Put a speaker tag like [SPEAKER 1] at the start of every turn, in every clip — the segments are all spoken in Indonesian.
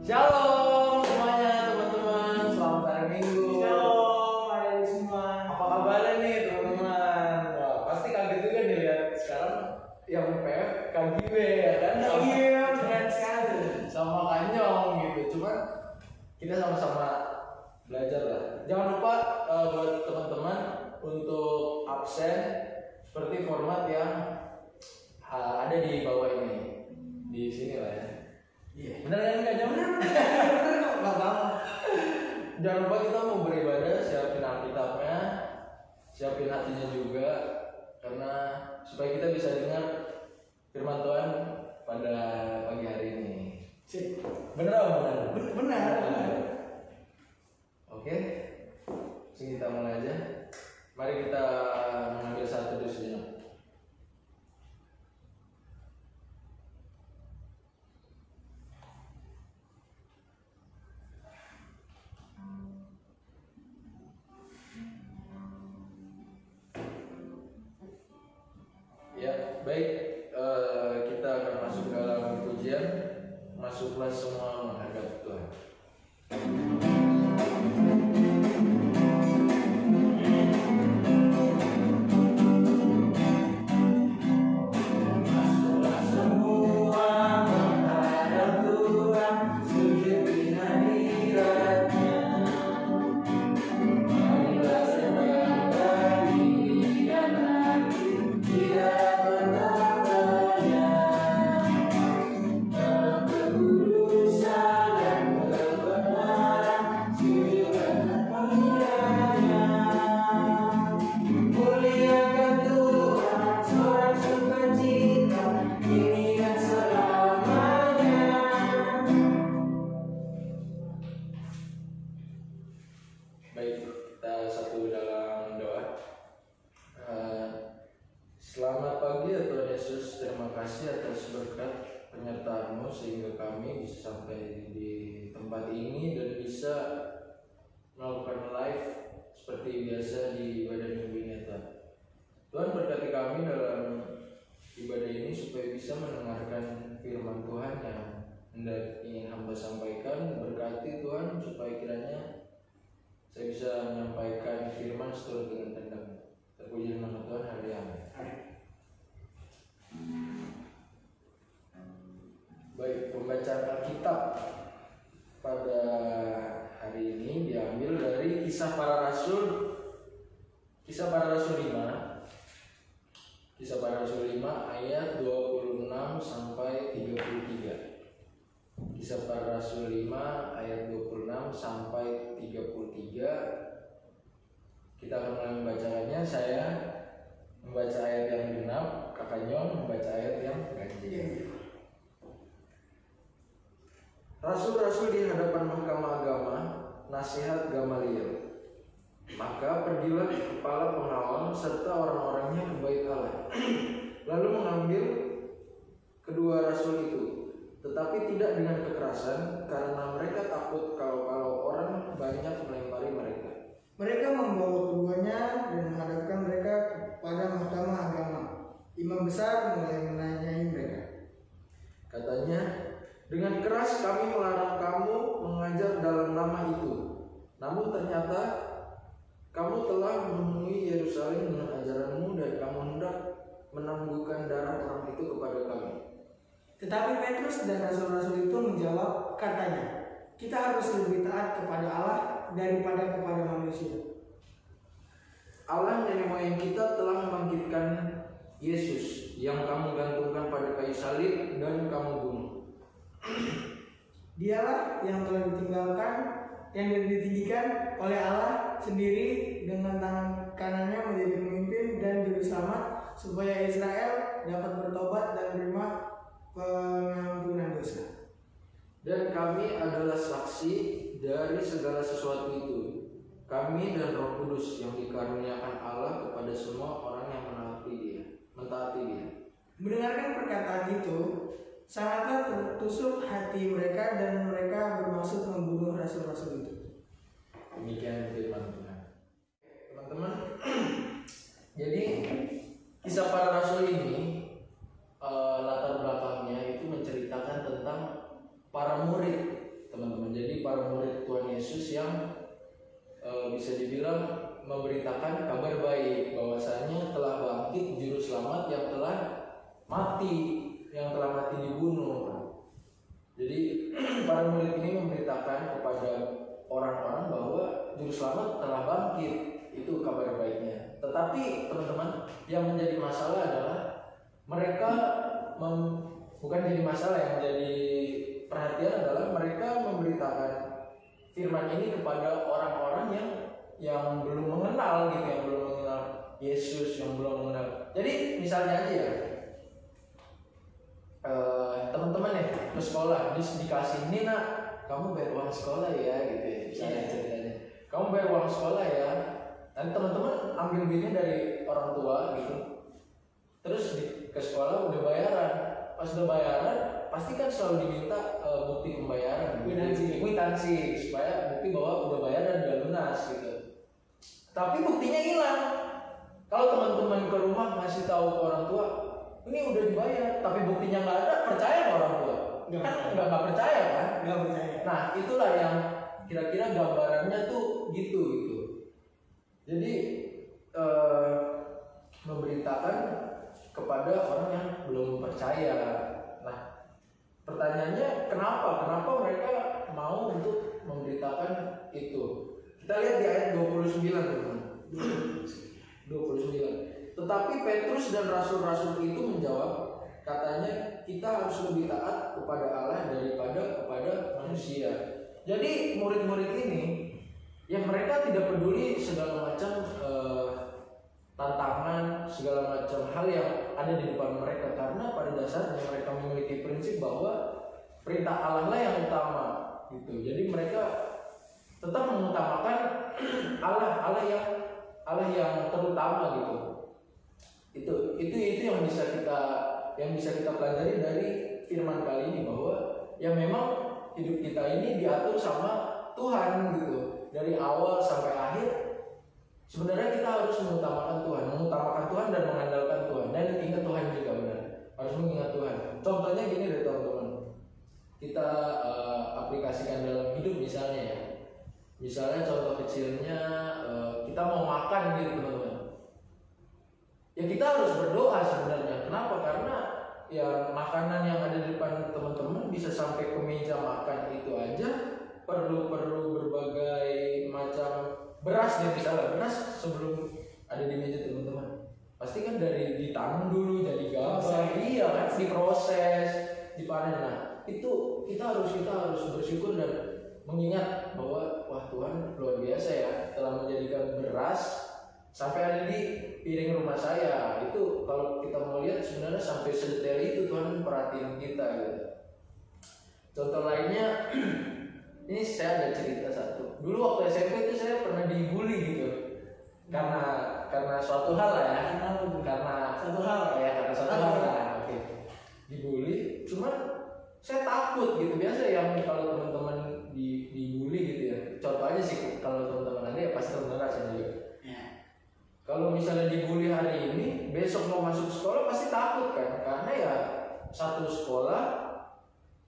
[SPEAKER 1] Shalom semuanya teman-teman, selamat hari Minggu.
[SPEAKER 2] Shalom hari semua.
[SPEAKER 1] Apa kabarnya nih teman-teman? Wah, pasti kaget juga nih lihat sekarang yang PF KGB ya kan?
[SPEAKER 2] Iya, keren sekali.
[SPEAKER 1] Sama Kanyong gitu, cuman kita sama-sama belajar lah. Jangan lupa buat teman-teman untuk absen seperti format yang ada di bawah ini, di sini lah ya.
[SPEAKER 2] Iya.
[SPEAKER 1] Bener kan nggak jam?
[SPEAKER 2] Bener kok, nggak banget.
[SPEAKER 1] Jangan lupa kita mau beribadah, siapin Alkitabnya, siapin hatinya juga, karena supaya kita bisa dengar firman Tuhan pada pagi hari ini.
[SPEAKER 2] Sip.
[SPEAKER 1] Bener apa bener?
[SPEAKER 2] Benar.
[SPEAKER 1] Oke, sini kita mulai aja. Mari kita mengambil satu dus sejenak. Ya, baik. Kita akan masuk dalam pujian. Masuklah semua menghadap Tuhan. Baik, kita satu dalam doa. Selamat pagi ya Tuhan Yesus, terima kasih atas berkat penyertaan-Mu sehingga kami bisa sampai di tempat ini dan bisa melakukan live seperti biasa di ibadah minggu ini ya Tuhan. Tuhan berkati kami dalam ibadah ini supaya bisa mendengarkan firman Tuhan yang hendak ingin hamba sampaikan. Berkati Tuhan supaya kiranya saya bisa menyampaikan firman seturut dengan kehendak-Mu. Terpuji nama Tuhan, haleluya. Baik, pembacaan Alkitab pada hari ini diambil dari Kisah Para Rasul 5. Kisah Para Rasul 5 ayat 26 sampai 33. Kisah Para Rasul 5 ayat 26 sampai 33. Kita akan mulai membacakannya. Saya membaca ayat yang genap, Kakak Nyong membaca ayat yang ganjil. Rasul-rasul di hadapan mahkamah agama, nasihat Gamaliel. Maka pergilah kepala pengawal serta orang-orangnya ke bait Allah, lalu mengambil kedua rasul itu, tetapi tidak dengan kekerasan, karena mereka takut kalau orang banyak melempari mereka.
[SPEAKER 2] Mereka membawa keduanya dan menghadapkan mereka kepada mahkamah agama. Imam besar mulai menanyai mereka.
[SPEAKER 1] Katanya, dengan keras kami melarang kamu mengajar dalam nama itu. Namun ternyata kamu telah memenuhi Yerusalem dengan ajaranmu dan kamu hendak menangguhkan darah orang itu kepada kami.
[SPEAKER 2] Tetapi Petrus dan rasul-rasul itu menjawab, katanya, kita harus lebih taat kepada Allah daripada kepada manusia.
[SPEAKER 1] Allah nenek moyang kita telah membangkitkan Yesus yang kamu gantungkan pada kayu salib dan kamu bunuh.
[SPEAKER 2] Dialah yang telah ditinggikan oleh Allah sendiri dengan tangan kanannya menjadi pemimpin dan juru selamat supaya Israel dapat bertobat dan menerima pengampunan dosa.
[SPEAKER 1] Dan kami adalah saksi dari segala sesuatu itu. Kami dan Roh Kudus yang dikaruniakan Allah kepada semua orang yang mentaati Dia.
[SPEAKER 2] Mendengarkan perkataan itu, sangatlah tertusuk hati mereka dan mereka bermaksud membunuh rasul-rasul itu.
[SPEAKER 1] Demikian firman Tuhan. Teman-teman, jadi kisah para rasul ini latar belakangnya itu menceritakan tentang para murid, teman-teman. para murid Tuhan Yesus yang bisa dibilang memberitakan kabar baik bahwasanya telah bangkit juru selamat yang telah mati dibunuh. Jadi para murid ini memberitakan kepada orang-orang bahwa juru selamat telah bangkit, itu kabar baiknya. Tetapi teman-teman, yang menjadi masalah adalah mereka bukan jadi masalah, yang menjadi perhatian adalah mereka memberitakan firman ini kepada orang-orang yang belum mengenal gitu, yang belum mengenal Yesus, yang belum mengenal. Jadi misalnya aja ya, teman-teman ya ke sekolah, dikasih ini nak, kamu bayar uang sekolah ya gitu ya, misalnya ceritanya, kamu bayar uang sekolah ya, nanti teman-teman ambil duitnya dari orang tua gitu, terus ke sekolah udah bayaran, pas udah bayaran pasti kan selalu diminta bukti pembayaran, kwitansi supaya bukti bahwa udah bayar dan udah lunas gitu. Tapi buktinya hilang. Kalau teman-teman ke rumah ngasih tahu ke orang tua, ini udah dibayar, tapi buktinya nggak ada, percaya nggak orang tua? Nggak percaya kan?
[SPEAKER 2] Nggak percaya.
[SPEAKER 1] Nah itulah yang kira-kira gambarannya tuh gitu. Jadi memberitakan kepada orang yang belum percaya. Nah pertanyaannya kenapa mereka mau untuk memberitakan itu? Kita lihat di ayat 29 teman-teman. 29. Tetapi Petrus dan rasul-rasul itu menjawab, katanya kita harus lebih taat kepada Allah daripada kepada manusia. Jadi murid-murid ini yang mereka tidak peduli segala macam tantangan, segala macam hal yang ada di depan mereka, karena pada dasarnya mereka memiliki prinsip bahwa perintah Allah lah yang utama gitu. Jadi mereka tetap mengutamakan Allah yang terutama gitu. Itu yang bisa kita pelajari dari firman kali ini, bahwa ya memang hidup kita ini diatur sama Tuhan gitu. Dari awal sampai akhir sebenarnya kita harus mengutamakan Tuhan dan mengandalkan Tuhan, dan ingat Tuhan juga, benar. Harus mengingat Tuhan. Contohnya gini deh teman-teman. Kita aplikasikan dalam hidup misalnya ya. Misalnya contoh kecilnya kita mau makan gitu teman-teman. Ya kita harus berdoa sebenarnya. Kenapa? Karena ya makanan yang ada di depan teman-teman bisa sampai ke meja makan itu aja perlu berbagai macam beras deh, misalnya beras sebelum ada di meja teman-teman. Pasti kan dari ditanam dulu jadi gabah, iya kan, diproses, dipanen. Nah itu kita harus bersyukur dan mengingat bahwa wah Tuhan luar biasa ya telah menjadikan beras sampai ada di piring rumah saya. Itu kalau kita mau lihat sebenarnya sampai sedetail itu Tuhan perhatiin kita gitu. Contoh lainnya ini saya ada cerita satu. Dulu waktu SMP itu saya pernah dibully gitu. Karena suatu hal lah ya. Karena satu hal lah. Oke. Dibully, cuman saya takut gitu. Biasa yang kalau teman-teman dibully gitu ya. Contoh aja sih, kalau teman-teman ada ya pasti teman-teman rasanya juga. Ya. Kalau misalnya dibully hari ini, besok mau masuk sekolah pasti takut kan? Karena ya satu sekolah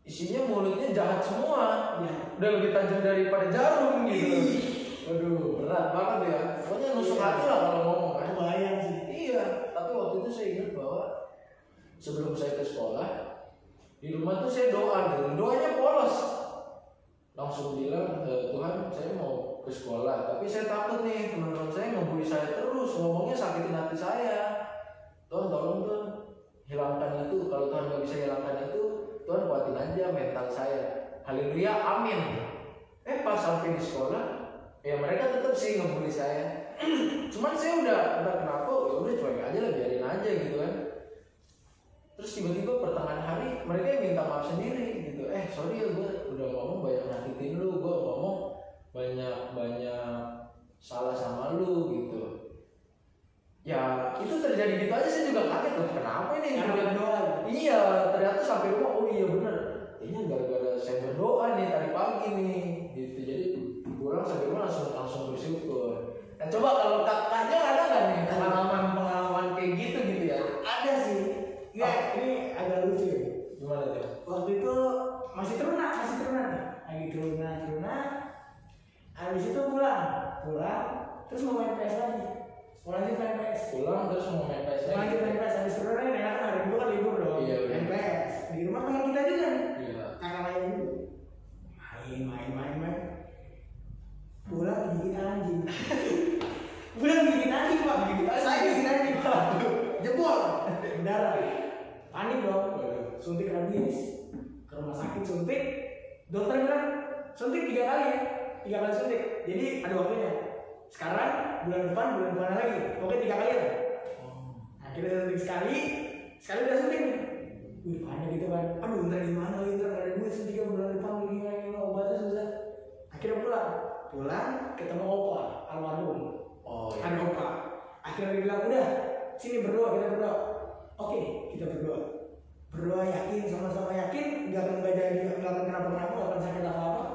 [SPEAKER 1] isinya mulutnya jahat semua. Ya. Udah lebih tajam daripada jarum gitu. Waduh, berat banget ya. Pokoknya nusuk hati lah kalau ngomong kan.
[SPEAKER 2] Bayang sih.
[SPEAKER 1] Iya, tapi waktu itu saya ingat bahwa sebelum saya ke sekolah, di rumah tuh saya doa gitu. Doanya polos. Langsung bilang, Tuhan saya mau ke sekolah, tapi saya takut nih teman-teman saya ngebully saya terus, ngomongnya sakitin hati saya. Tuhan tolong Tuhan hilangkan itu. Kalau Tuhan nggak bisa hilangkan itu, Tuhan kuatin aja mental saya. Haleluya, amin. Pas sampai di sekolah, ya mereka tetap sih ngebully saya. Cuman saya udah kenapa, ya udah cuek aja lah, biarin aja gitu kan. Terus tiba-tiba pertengahan hari mereka yang minta maaf sendiri gitu. Sorry ya gue udah ngomong banyak nyakitin lu, gue ngomong banyak salah sama lu gitu. Ya itu terjadi gitu aja, saya juga kaget loh, kenapa ini?
[SPEAKER 2] Karena berdoa.
[SPEAKER 1] Iya, ternyata sampai rumah, oh iya bener, ini gara-gara saya berdoa nih tadi pagi nih gitu. Jadi pulang sampai rumah langsung bersyukur. Nah coba kalau kakaknya ada nggak nih pengalaman kayak gitu ya?
[SPEAKER 2] Ada sih. Ya, ini agak lucu ya.
[SPEAKER 1] Gimana tuh?
[SPEAKER 2] Waktu itu masih teruna nih. Lagi lunak. Habis itu pulang, terus mau main PS lagi. Lanjut main PS.
[SPEAKER 1] Pulang terus mau main PS lagi.
[SPEAKER 2] Lanjut main PS. Habis sebenarnya enak kan hari Minggu kan libur dong.
[SPEAKER 1] Iya,
[SPEAKER 2] main PS. Di rumah teman kita juga nih.
[SPEAKER 1] Iya.
[SPEAKER 2] Kakak lain dulu. Main. Pulang gigit anjing. Pak. Saya gigit anjing, Pak. Jebol. Berdarah. Panik dong. Suntik rabies. Ke rumah sakit suntik. Dokter bilang suntik 3 kali ya. 3 kali suntik. Jadi ada waktunya. Sekarang bulan depan lagi. Oke 3 kali ya. Akhirnya suntik sekali udah suntik nih. Panik gitu kan. Aduh ntar gimana lagi, ntar gak ada duit suntiknya bulan depan gimana obatnya susah. Akhirnya pulang ketemu opa almarhum. Ada opa. Akhirnya dia bilang udah sini kita berdoa. Oke kita berdoa yakin, sama-sama yakin nggak akan kenapa-kenapa, nggak akan sakit apa-apa.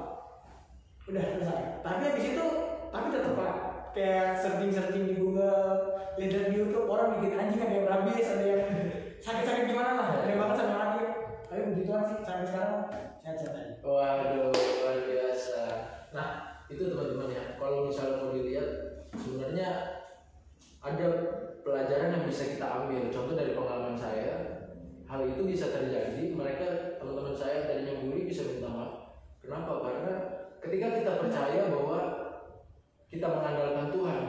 [SPEAKER 2] Udah selesai. Tapi habis itu tetap Pak kayak searching di Google, lihat di YouTube orang bikin anjing, ada yang rabies, ada yang sakit gimana lah, ada yang banget sampai mati. Tapi begituan sih sampai sekarang sehat-sehat aja.
[SPEAKER 1] Waduh, luar biasa. Nah, itu teman-teman ya. Kalau misalnya mau dilihat, sebenarnya ada pelajaran yang bisa kita ambil. Contoh dari pengalaman saya, hal itu bisa terjadi. Teman-teman saya tadinya bully bisa minta maaf. Kenapa? Karena ketika kita percaya bahwa kita mengandalkan Tuhan,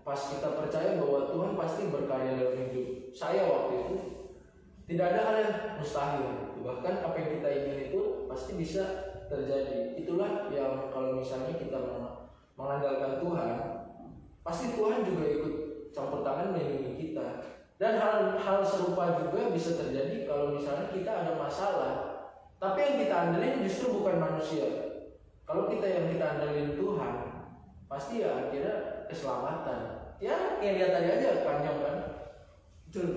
[SPEAKER 1] pas kita percaya bahwa Tuhan pasti berkarya dalam hidup saya waktu itu, tidak ada hal yang mustahil. Bahkan apa yang kita ingin itu pasti bisa terjadi. Itulah yang kalau misalnya kita mengandalkan Tuhan, pasti Tuhan juga ikut campur tangan melindungi kita. Dan hal serupa juga bisa terjadi kalau misalnya kita ada masalah, tapi yang kita andalin justru bukan manusia. Kalau yang kita andalin Tuhan, pasti ya akhirnya keselamatan. Ya kayak lihat tadi aja panjang kan.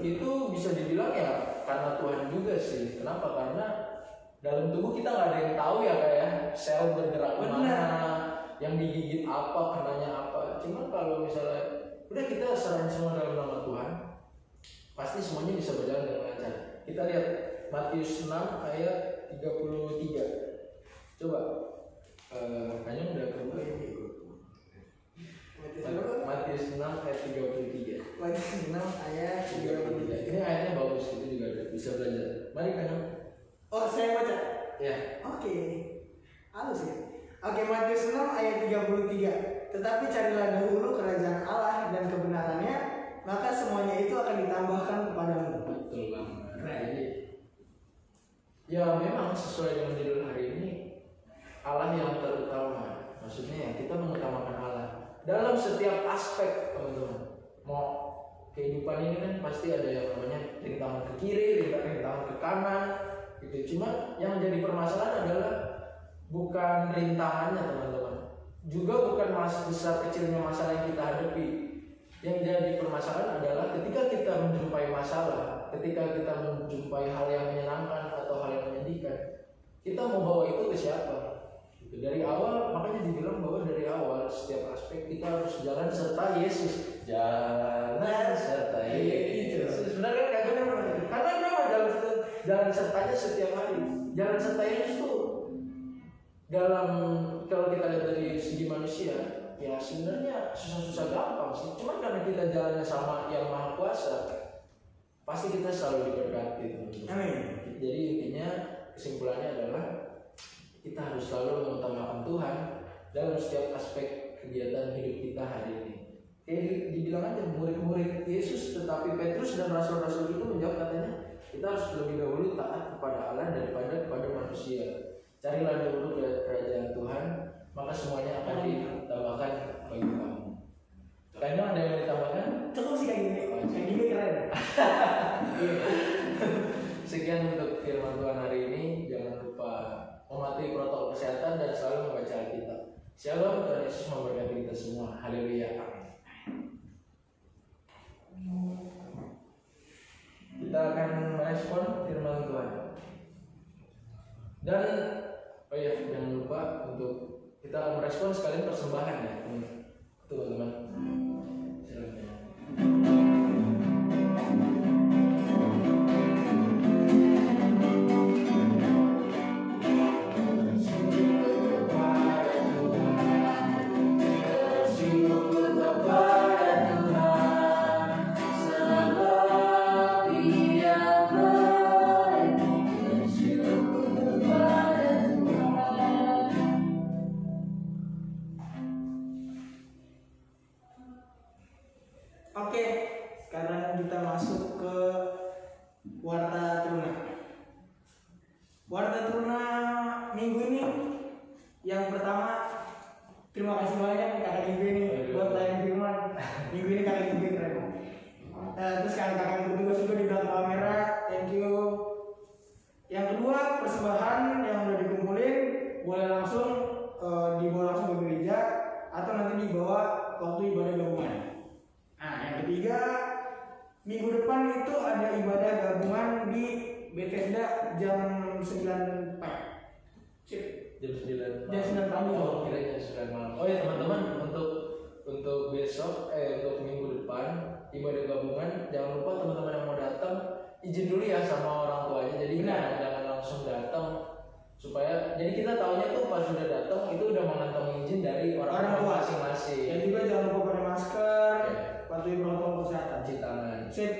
[SPEAKER 1] Itu bisa dibilang ya karena Tuhan juga sih. Kenapa? Karena dalam tubuh kita nggak ada yang tahu ya kayak sel bergerak kemana, yang digigit apa, kenanya apa. Cuma kalau misalnya udah kita serahin semua dalam nama Tuhan, pasti semuanya bisa berjalan dengan lancar. Kita lihat Matius 6 ayat 33. Coba hanya udah kebuka ya. Matius 6 ayat 33.
[SPEAKER 2] Matius 6 ayat 33.
[SPEAKER 1] Ini ayatnya bagus, itu juga bisa belajar. Mari Kanyang.
[SPEAKER 2] Oh, saya baca.
[SPEAKER 1] Ya.
[SPEAKER 2] Oke. Halus ya. Oke, Matius 6 ayat 33. Tetapi carilah dahulu kerajaan Allah dan kebenarannya, maka semuanya itu akan ditambahkan kepadamu.
[SPEAKER 1] Betul banget. Jadi ya memang sesuai dengan judul hari ini, Allah yang terutama. Maksudnya ya kita mengutamakan Allah dalam setiap aspek, teman-teman. Mau kehidupan ini kan pasti ada yang namanya rintangan ke kiri, rintangan ke kanan gitu. Cuma yang jadi permasalahan adalah bukan rintangannya, teman-teman, juga bukan besar kecilnya masalah yang kita hadapi. Yang jadi permasalahan adalah ketika kita menjumpai masalah, ketika kita menjumpai hal yang menyenangkan atau hal yang menyedihkan, kita mau bawa itu ke siapa? Dari awal, makanya dibilang bahwa dari awal setiap aspek kita harus jalan serta Yesus. Jalan serta Yesus. Sebenarnya kan kagak, karena memang jalan sertanya setiap hari. Jalan serta Yesus tuh dalam, kalau kita lihat dari segi manusia, ya sebenarnya susah-susah gampang sih. Cuma karena kita jalannya sama yang Maha Kuasa, pasti kita selalu diberkati.
[SPEAKER 2] Amin.
[SPEAKER 1] Jadi intinya kesimpulannya adalah kita harus selalu mengutamakan Tuhan dalam setiap aspek kegiatan hidup kita hari ini. Kayak dibilang aja murid-murid Yesus, tetapi Petrus dan rasul-rasul itu menjawab katanya, kita harus lebih dahulu taat kepada Allah daripada kepada manusia. Carilah dahulu kerajaan Tuhan, maka semuanya akan ditambahkan bagi kamu. Kayaknya ada yang ditambahkan?
[SPEAKER 2] Cukup sih kayak gini keren.
[SPEAKER 1] Sekian untuk firman Tuhan hari ini. Jangan lupa mematuhi protokol kesehatan dan selalu membaca Alkitab. Shalom, Tuhan Yesus memberkati kita semua. Haleluya, amin. Kita akan merespon firman Tuhan. Dan oh iya, jangan lupa untuk kita akan merespon sekalian persembahan ya, teman-teman. Silakan.
[SPEAKER 2] selama minggu ini, yang pertama terima kasih banyak kakak minggu ini buat layan firman. Minggu ini kakak minggu keren. Terus kakak kedua juga di belakang kamera, thank you. Yang kedua, persembahan yang udah dikumpulin boleh langsung dibawa langsung ke gereja atau nanti dibawa waktu ibadah gabungan. Nah, yang ketiga, minggu depan itu ada ibadah gabungan di Bethesda jam 9 pagi.
[SPEAKER 1] Jam 9
[SPEAKER 2] Jam 9 pagi.
[SPEAKER 1] Oh, kira jam 9 malam. Oh ya teman-teman, untuk besok untuk minggu depan ibadah gabungan, jangan lupa teman-teman yang mau datang izin dulu ya sama orang tuanya. Jadi jangan langsung datang, supaya jadi kita tahunya tuh pas sudah datang itu udah mengantongi izin dari orang tua masing-masing. Dan juga jangan lupa pakai masker, patuhi protokol kesehatan, cuci tangan. Sip.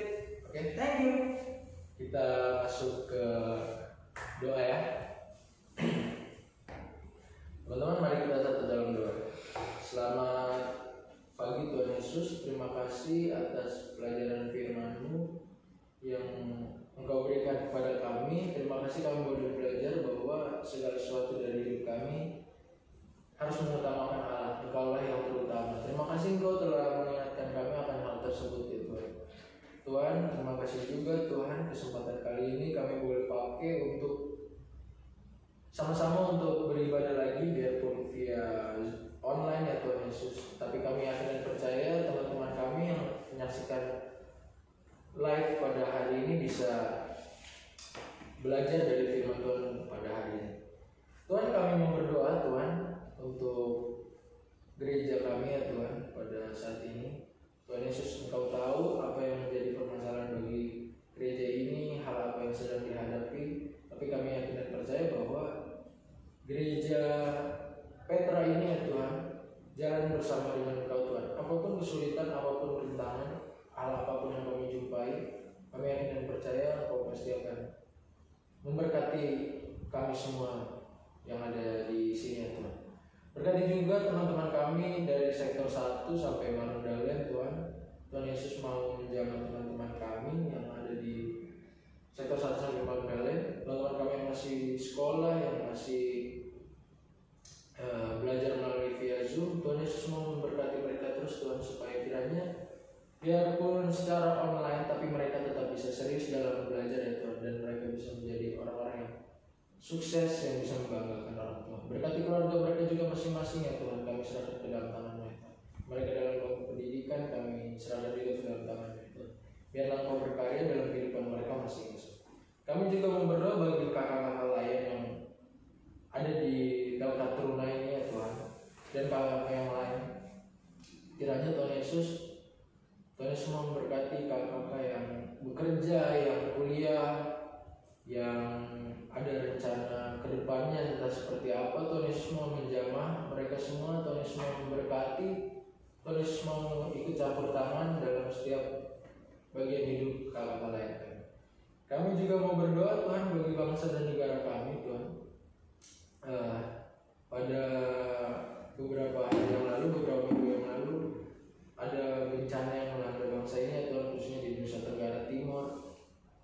[SPEAKER 1] Oke, thank you. Kita masuk ke doa ya. Teman-teman, mari kita satu dalam doa. Selamat pagi Tuhan Yesus, terima kasih atas pelajaran firman-Mu yang Engkau berikan kepada kami. Terima kasih kami boleh belajar bahwa segala sesuatu dari hidup kami harus mengutamakan Allah. Engkaulah yang terutama. Terima kasih Engkau telah mengingatkan kami akan hal tersebut ya Tuhan. Tuhan, terima kasih juga Tuhan, kesempatan kali ini kami boleh pakai untuk sama-sama untuk beribadah lagi biarpun via online ya Tuhan Yesus. Tapi kami yakin dan percaya teman-teman kami yang menyaksikan live pada hari ini bisa belajar dari firman Tuhan pada hari ini. Tuhan, kami mau berdoa Tuhan untuk gereja kami ya Tuhan pada saat ini. Tuhan Yesus, Engkau tahu apa yang menjadi permasalahan bagi gereja ini, hal apa yang sedang dihadapi. Tapi kami yakin dan percaya bahwa gereja Petra ini ya Tuhan, jalan bersama dengan Engkau Tuhan. Apapun kesulitan, apapun rintangan, hal apapun yang kami jumpai, kami yakin dan percaya Engkau pasti akan memberkati kami semua yang ada di sini ya Tuhan. Berkati juga teman-teman kami dari sektor 1 sampai Marundalen Tuhan. Tuhan Yesus mau menjaga teman-teman kami yang ada di sektor 1 sampai Marundalen. Teman-teman kami yang masih sekolah, yang masih belajar melalui via Zoom. Tuhan Yesus mau memberkati mereka terus Tuhan, supaya kiranya biarpun secara online tapi mereka tetap bisa serius dalam belajar ya Tuhan, dan mereka bisa menjadi orang-orang yang sukses yang bisa membanggakan orang tua. Berkati keluarga mereka juga masing-masing ya Tuhan, kami serahkan ke dalam tangan-Mu ya Tuhan. Mereka dalam pendidikan kami serahkan juga ke dalam tangan-Mu ya Tuhan. Biarlah Engkau berkarya dalam kehidupan mereka masing-masing. Kami juga mau berdoa bagi kakak-kakak lain yang ada di Delta Truna ini ya Tuhan, dan kakak-kakak yang lain. Kiranya Tuhan Yesus mau memberkati kakak-kakak yang bekerja, yang kuliah, yang ada rencana kedepannya entah seperti apa. Tuhan Yesus mau menjamah mereka semua. Tuhan Yesus mau memberkati. Tuhan Yesus mau ikut campur tangan dalam setiap bagian hidup kakak-kakak lain. Kami juga mau berdoa Tuhan bagi bangsa dan negara kami Tuhan. Pada beberapa hari yang lalu, beberapa minggu yang lalu, ada bencana yang melanda bangsa ini Tuhan, khususnya di Nusa Tenggara Timur.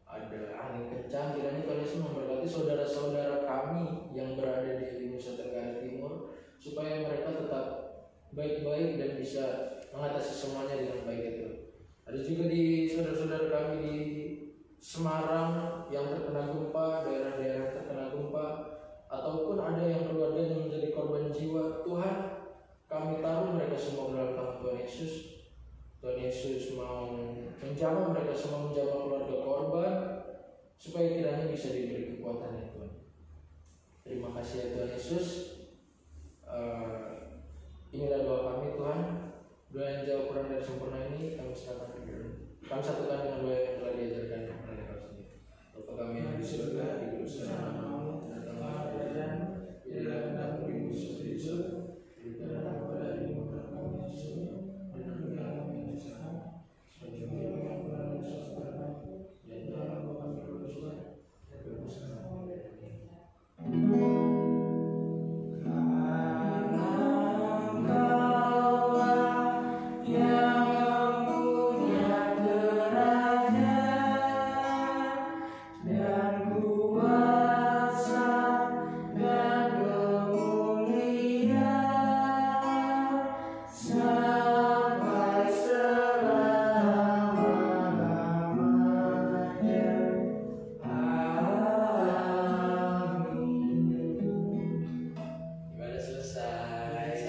[SPEAKER 1] Ada angin kencang. Kiranya Tuhan Yesus memberkati saudara-saudara kami yang berada di Nusa Tenggara Timur, supaya mereka tetap baik-baik dan bisa mengatasi semuanya dengan baik itu. Ada juga di saudara-saudara kami di Semarang yang terkena gempa, daerah-daerah terkena gempa, ataupun ada yang keluarganya menjadi korban jiwa. Tuhan, kami taruh mereka semua dalam tangan Tuhan Yesus. Tuhan Yesus mau menjamah mereka semua, menjamah keluarga korban, supaya kiranya bisa diberi kekuatan ya Tuhan. Terima kasih ya Tuhan Yesus. Inilah doa kami Tuhan. Doa yang jauh kurang dari sempurna ini kami serahkan ke dalam. Kami satukan dengan doa yang telah diajarkan oleh Kau sendiri. Bapa kami yang di surga, dikuduskan namamu, datanglah kerajaanmu, jadilah kehendakmu di bumi seperti di surga. Berikanlah kepada kami kami di surga, dan ampunilah kami dosa kami, seperti kami mengampuni dosa-dosa kami, dan janganlah membawa kami ke dalam dosa, dan bebaskan kami dari dosa. Dan kuat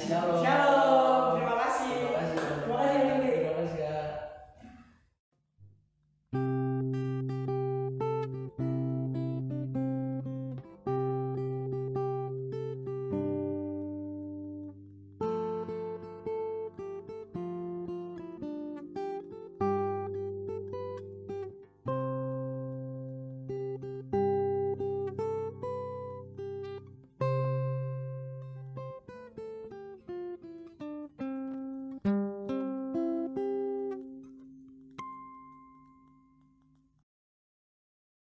[SPEAKER 1] nextnya lo